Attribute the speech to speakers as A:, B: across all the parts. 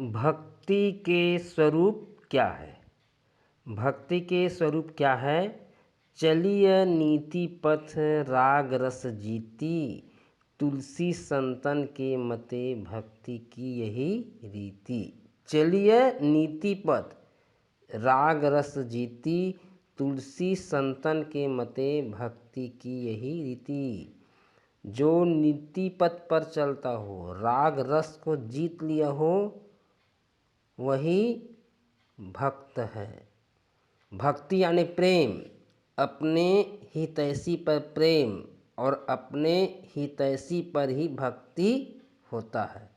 A: भक्ति के स्वरूप क्या है? भक्ति के स्वरूप क्या है? चलिय नीति पथ राग रस जीती, तुलसी संतन के मते भक्ति की यही रीति। चलिय नीति पथ राग रस जीती, तुलसी संतन के मते भक्ति की यही रीति। जो नीति पथ पर चलता हो, राग रस को जीत लिया हो, वही भक्त है। भक्ति यानी प्रेम, अपने हितैषी पर प्रेम और अपने हितैषी पर ही भक्ति होता है।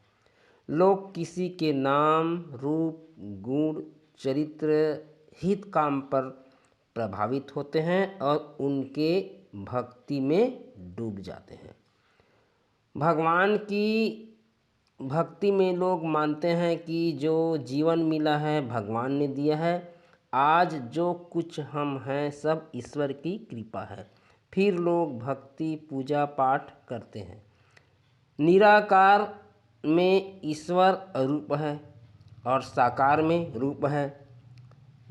A: लोग किसी के नाम, रूप, गुण, चरित्र, हित काम पर प्रभावित होते हैं और उनके भक्ति में डूब जाते हैं। भगवान की भक्ति में लोग मानते हैं कि जो जीवन मिला है भगवान ने दिया है, आज जो कुछ हम हैं सब ईश्वर की कृपा है। फिर लोग भक्ति पूजा पाठ करते हैं। निराकार में ईश्वर रूप है और साकार में रूप है।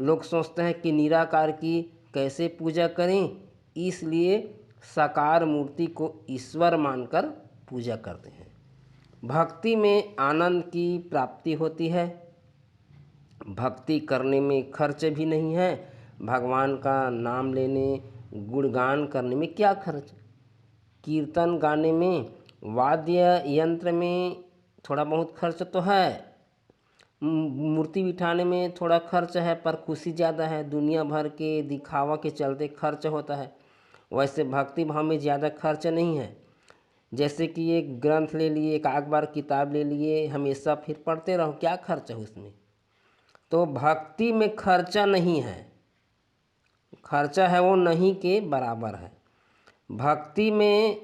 A: लोग सोचते हैं कि निराकार की कैसे पूजा करें, इसलिए साकार मूर्ति को ईश्वर मानकर पूजा करते हैं। भक्ति में आनंद की प्राप्ति होती है। भक्ति करने में खर्च भी नहीं है। भगवान का नाम लेने, गुणगान करने में क्या खर्च? कीर्तन गाने में, वाद्य यंत्र में थोड़ा बहुत खर्च तो है, मूर्ति बिठाने में थोड़ा खर्च है, पर खुशी ज़्यादा है। दुनिया भर के दिखावा के चलते खर्च होता है। वैसे भक्ति भाव में ज़्यादा खर्च नहीं है। जैसे कि एक ग्रंथ ले लिए, एक आध बार किताब ले लिए, हमेशा फिर पढ़ते रहो, क्या खर्च है उसमें? तो भक्ति में खर्चा नहीं है। खर्चा है वो नहीं के बराबर है। भक्ति में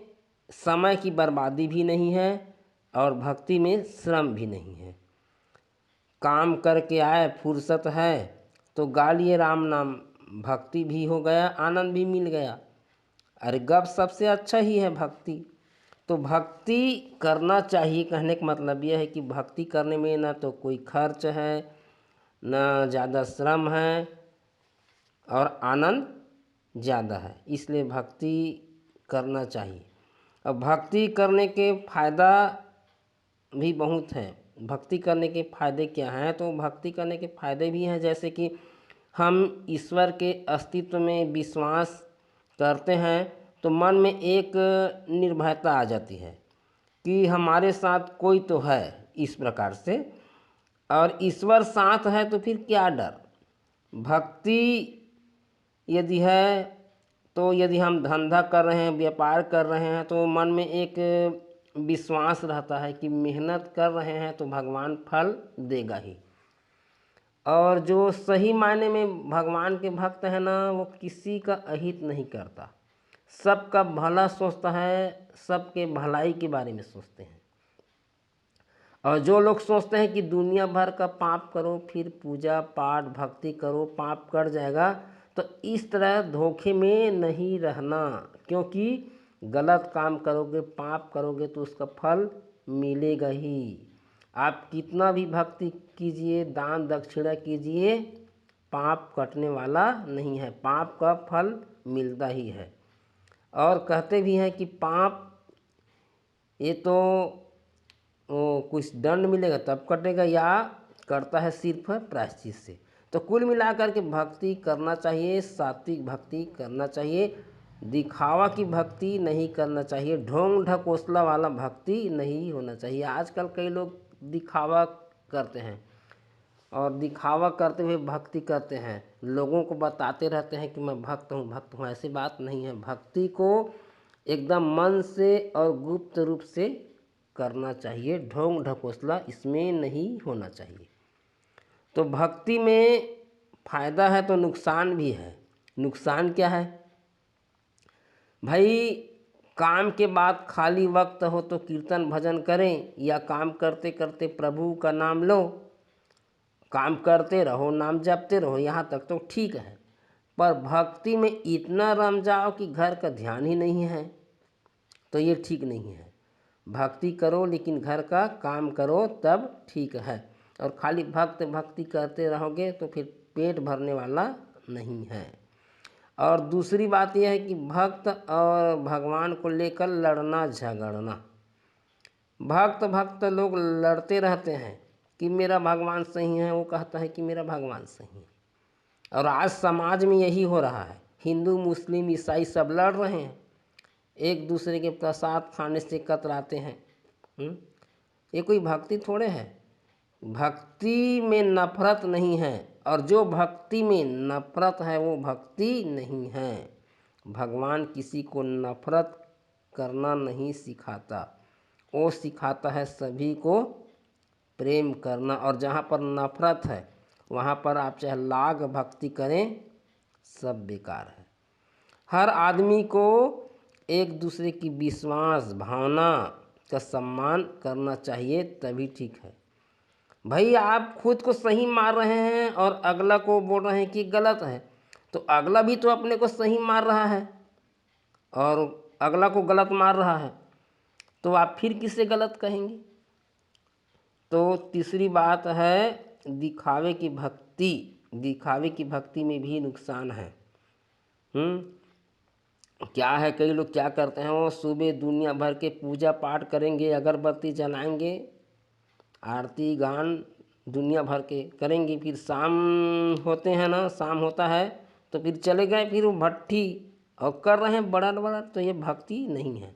A: समय की बर्बादी भी नहीं है और भक्ति में श्रम भी नहीं है। काम करके आए, फुर्सत है तो गा लिए राम नाम, भक्ति भी हो गया, आनंद भी मिल गया। अरे गप सबसे अच्छा ही है भक्ति। तो भक्ति करना चाहिए, कहने का मतलब यह है कि भक्ति करने में ना तो कोई खर्च है, ना ज़्यादा श्रम है और आनंद ज़्यादा है, इसलिए भक्ति करना चाहिए। अब भक्ति करने के फ़ायदा भी बहुत हैं। भक्ति करने के फ़ायदे क्या हैं? तो भक्ति करने के फ़ायदे भी हैं, जैसे कि हम ईश्वर के अस्तित्व में विश्वास करते हैं तो मन में एक निर्भयता आ जाती है कि हमारे साथ कोई तो है, इस प्रकार से। और ईश्वर साथ है तो फिर क्या डर? भक्ति यदि है तो यदि हम धंधा कर रहे हैं, व्यापार कर रहे हैं, तो मन में एक विश्वास रहता है कि मेहनत कर रहे हैं तो भगवान फल देगा ही। और जो सही मायने में भगवान के भक्त है ना, वो किसी का अहित नहीं करता, सबका भला सोचता है, सबके भलाई के बारे में सोचते हैं। और जो लोग सोचते हैं कि दुनिया भर का पाप करो फिर पूजा पाठ भक्ति करो, पाप कट जाएगा, तो इस तरह धोखे में नहीं रहना, क्योंकि गलत काम करोगे, पाप करोगे तो उसका फल मिलेगा ही। आप कितना भी भक्ति कीजिए, दान दक्षिणा कीजिए, पाप कटने वाला नहीं है, पाप का फल मिलता ही है। और कहते भी हैं कि पाप ये तो कुछ दंड मिलेगा तब कटेगा, या करता है सिर्फ प्रायश्चित से। तो कुल मिलाकर के भक्ति करना चाहिए, सात्विक भक्ति करना चाहिए, दिखावा की भक्ति नहीं करना चाहिए, ढोंग ढकोसला वाला भक्ति नहीं होना चाहिए। आजकल कई लोग दिखावा करते हैं और दिखावा करते हुए भक्ति करते हैं, लोगों को बताते रहते हैं कि मैं भक्त हूँ भक्त हूँ। ऐसी बात नहीं है। भक्ति को एकदम मन से और गुप्त रूप से करना चाहिए, ढोंग ढकोसला इसमें नहीं होना चाहिए। तो भक्ति में फायदा है तो नुकसान भी है। नुकसान क्या है भाई? काम के बाद खाली वक्त हो तो कीर्तन भजन करें, या काम करते करते प्रभु का नाम लो, काम करते रहो, नाम जपते रहो, यहाँ तक तो ठीक है। पर भक्ति में इतना रम जाओ कि घर का ध्यान ही नहीं है, तो ये ठीक नहीं है। भक्ति करो लेकिन घर का काम करो, तब ठीक है। और खाली भक्त भक्ति करते रहोगे तो फिर पेट भरने वाला नहीं है। और दूसरी बात यह है कि भक्त और भगवान को लेकर लड़ना झगड़ना, भक्त लोग लड़ते रहते हैं कि मेरा भगवान सही है, वो कहता है कि मेरा भगवान सही है। और आज समाज में यही हो रहा है, हिंदू मुस्लिम ईसाई सब लड़ रहे हैं, एक दूसरे के प्रसाद खाने से कतराते हैं। ये कोई भक्ति थोड़े है। भक्ति में नफरत नहीं है, और जो भक्ति में नफरत है वो भक्ति नहीं है। भगवान किसी को नफरत करना नहीं सिखाता, वो सिखाता है सभी को प्रेम करना। और जहाँ पर नफरत है वहाँ पर आप चाहे लाख भक्ति करें सब बेकार है। हर आदमी को एक दूसरे की विश्वास भावना का सम्मान करना चाहिए, तभी ठीक है। भाई आप खुद को सही मार रहे हैं और अगला को बोल रहे हैं कि गलत है, तो अगला भी तो अपने को सही मार रहा है और अगला को गलत मार रहा है, तो आप फिर किसे गलत कहेंगे। तो तीसरी बात है दिखावे की भक्ति। दिखावे की भक्ति में भी नुकसान है। क्या है, कई लोग क्या करते हैं, वो सुबह दुनिया भर के पूजा पाठ करेंगे, अगरबत्ती जलाएंगे, आरती गान दुनिया भर के करेंगे, फिर शाम होते हैं ना, शाम होता है तो फिर चले गए फिर वो भट्ठी और कर रहे हैं बड़ा बड़ा। तो ये भक्ति नहीं है।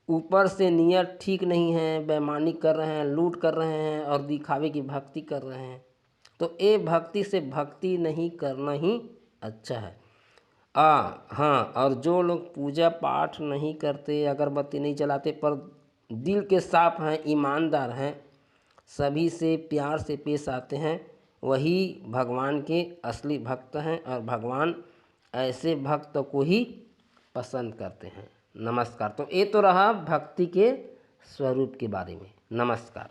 A: ऊपर से नियत ठीक नहीं है, बेईमानी कर रहे हैं, लूट कर रहे हैं और दिखावे की भक्ति कर रहे हैं। तो ये भक्ति से भक्ति नहीं करना ही अच्छा है। हाँ, और जो लोग पूजा पाठ नहीं करते, अगरबत्ती नहीं जलाते, पर दिल के साफ हैं, ईमानदार हैं, सभी से प्यार से पेश आते हैं, वही भगवान के असली भक्त हैं। और भगवान ऐसे भक्त को ही पसंद करते हैं। नमस्कार। तो ये तो रहा भक्ति के स्वरूप के बारे में। नमस्कार।